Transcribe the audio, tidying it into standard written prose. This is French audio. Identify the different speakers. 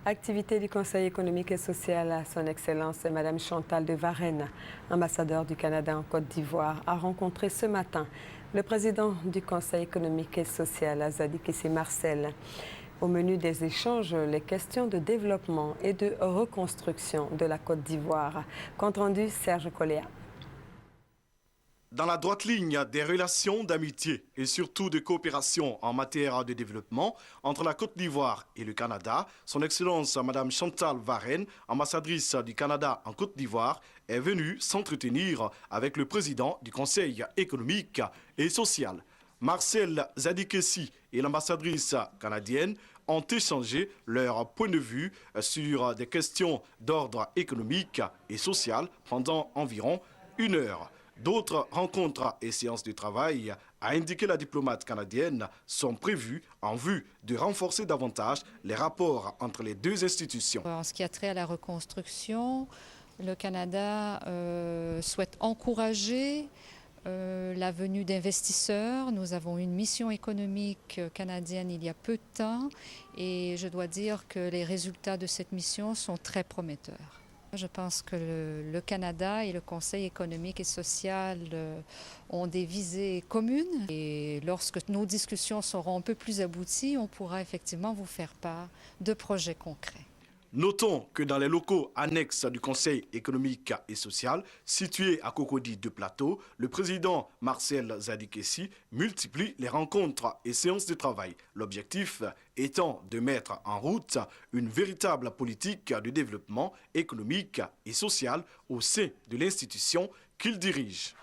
Speaker 1: Activité du Conseil économique et social à son Excellence, Madame Chantal de Varenne, ambassadeur du Canada en Côte d'Ivoire, a rencontré ce matin le président du Conseil économique et social, Zadikessi Marcel. Au menu des échanges, les questions de développement et de reconstruction de la Côte d'Ivoire. Compte rendu, Serge Coléa.
Speaker 2: Dans la droite ligne des relations d'amitié et surtout de coopération en matière de développement entre la Côte d'Ivoire et le Canada, son Excellence Mme Chantal Varenne, ambassadrice du Canada en Côte d'Ivoire, est venue s'entretenir avec le président du Conseil économique et social. Marcel Zadikessi et l'ambassadrice canadienne ont échangé leur point de vue sur des questions d'ordre économique et social pendant environ 1 heure. D'autres rencontres et séances de travail, a indiqué la diplomate canadienne, sont prévues en vue de renforcer davantage les rapports entre les deux institutions.
Speaker 3: En ce qui a trait à la reconstruction, le Canada souhaite encourager la venue d'investisseurs. Nous avons une mission économique canadienne il y a peu de temps et je dois dire que les résultats de cette mission sont très prometteurs. Je pense que le Canada et le Conseil économique et social ont des visées communes et lorsque nos discussions seront un peu plus abouties, on pourra effectivement vous faire part de projets concrets.
Speaker 2: Notons que dans les locaux annexes du Conseil économique et social, situés à Cocody de Plateau, le président Marcel Zadikessi multiplie les rencontres et séances de travail. L'objectif étant de mettre en route une véritable politique de développement économique et social au sein de l'institution qu'il dirige.